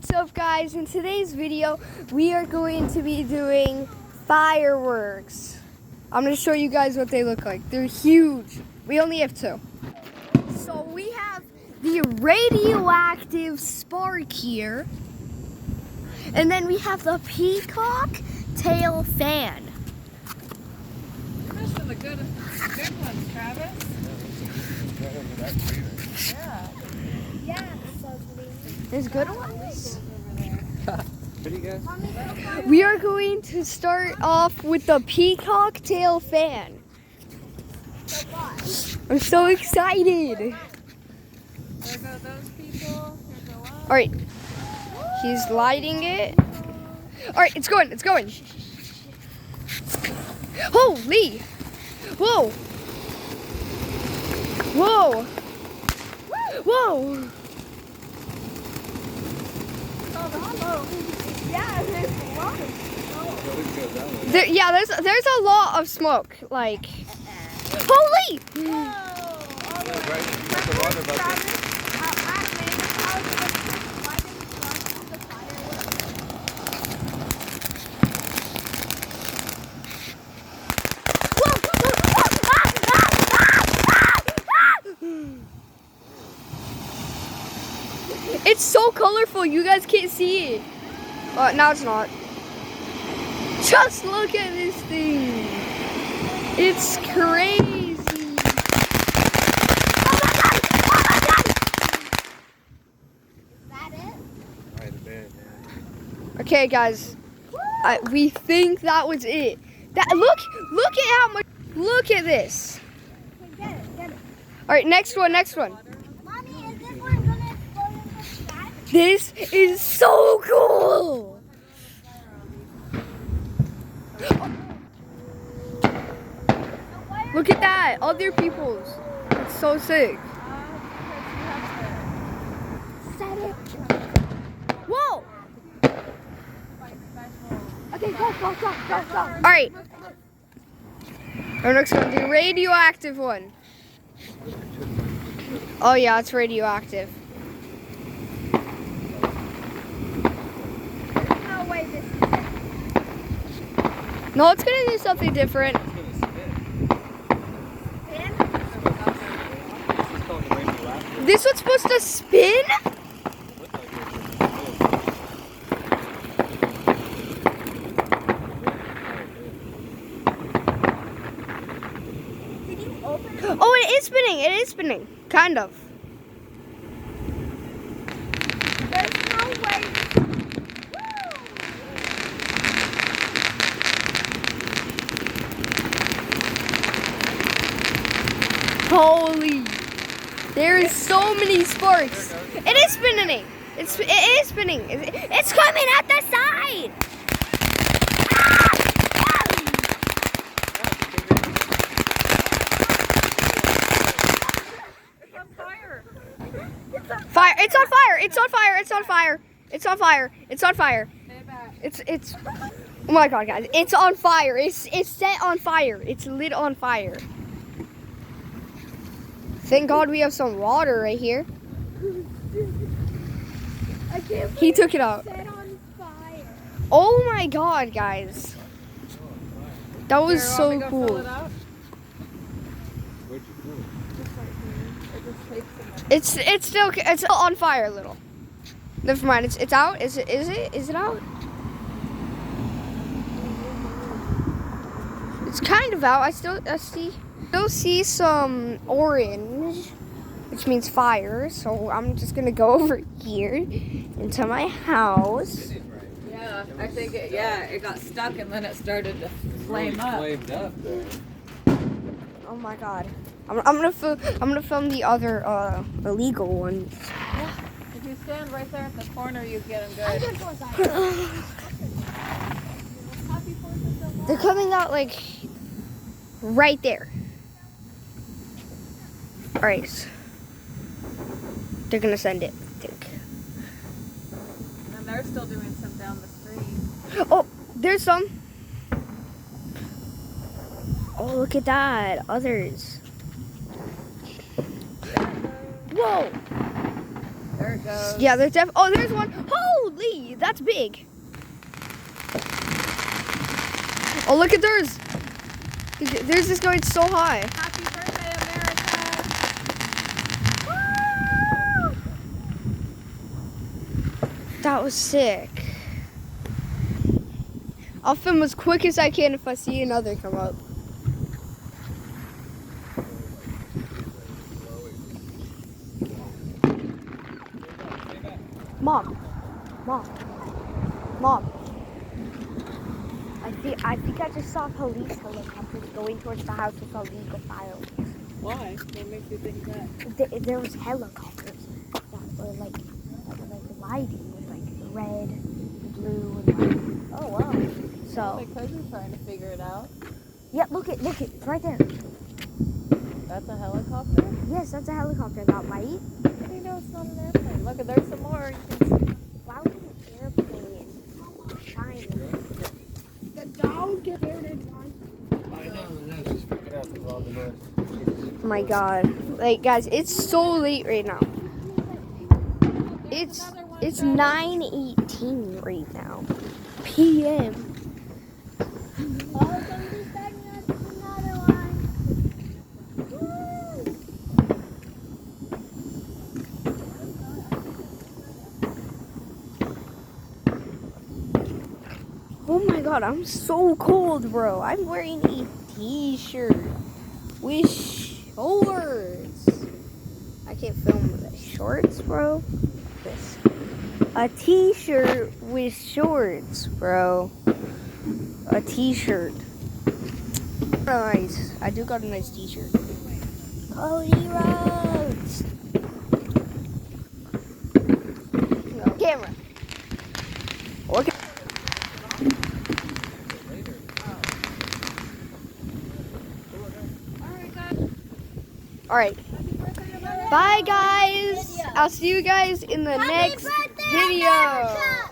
What's up, guys? In today's video we are going to be doing fireworks. I'm going to show you guys what they look like. They're huge. We only have two. So we have the radioactive spark here, and then we have the peacock tail fan. You're missing the good ones, Travis. Yeah. There's good ones. Pretty good. We are going to start off with the peacock tail fan. I'm so excited. There go those people. Here go us. All right, he's lighting it. All right, it's going. It's going. Holy! Whoa! Whoa! Whoa! Yeah, there's a lot of Yeah, there's a lot of smoke. Like, holy! It's so colorful, you guys can't see it. Now it's not. Just look at this thing. It's crazy. Oh my god! Oh my god! Is that it? Right, a bit, yeah. Okay, guys. We think that was it. Look at how much. Look at this. Okay, get it. All right, next one. Mommy, is this one gonna explode in the sky? This is so cool. Look at that, other people's. It's so sick. Set it. Whoa! Okay, go. All right. Our next one, the radioactive one. Oh yeah, it's radioactive. No way this is No, it's gonna do something different. spin. This one's supposed to spin? Did you open it? Oh, it is spinning. It is spinning. Kind of. There's no way. Holy. There is so many sparks. It is spinning. It is spinning. It's coming at the side. It's on fire. Fire! It's on fire! It's on fire! It's on fire! It's on fire! It's on fire! Stay back. It's. Oh my god, guys! It's on fire! It's set on fire! It's lit on fire! Thank God we have some water right here. I can't He took it out. set on fire. Oh my god, guys! That was Here, want me so to go fill cool. it up? Where'd you go? Just right here. It just takes a minute. It's still on fire a little. Never mind. It's out. Is it out? It's kind of out. I still see some orange, which means fire. So I'm just gonna go over here into my house. Yeah, I think it got stuck and then it started to flame up. Flamed up there. Oh my god. I'm gonna film the other illegal ones. If you stand right there at the corner, you get them I'm good. gonna go inside. They're coming out like right there. Alright. They're gonna send it, I think. And they're still doing some down the street. Oh, there's some. Oh, look at that. Others. Whoa! They're it goes. Yeah, there's oh, there's one. Holy, that's big. Oh, look at theirs. Theirs is going so high. Happy birthday, America! That was sick. I'll film as quick as I can if I see another come up. Mom. I think I just saw police helicopters going towards the house with illegal fireworks. Why? What makes you think that? There was helicopters that were like lighting with like red, blue, and white. Oh wow. So Because you're trying to figure it out. yeah, look it, it's right there. That's a helicopter? Yes, that's a helicopter. That white. How do you know it's not an airplane? Look, there's some more. You can see. Why would an airplane shine? The dog get there and I know, just freaking out with all the noise. Oh my god. Like guys, it's so late right now. It's 9:18 right now. PM. Oh, somebody's backing up another one. Oh my god, I'm so cold, bro. I'm wearing a t-shirt with shorts. I can't film with the shorts, bro. This. A t-shirt with shorts, bro. A t-shirt. Nice. I do got a nice t-shirt. Cody Rhodes. No. Camera. Okay. All right. Bye, guys. I'll see you guys in the next video.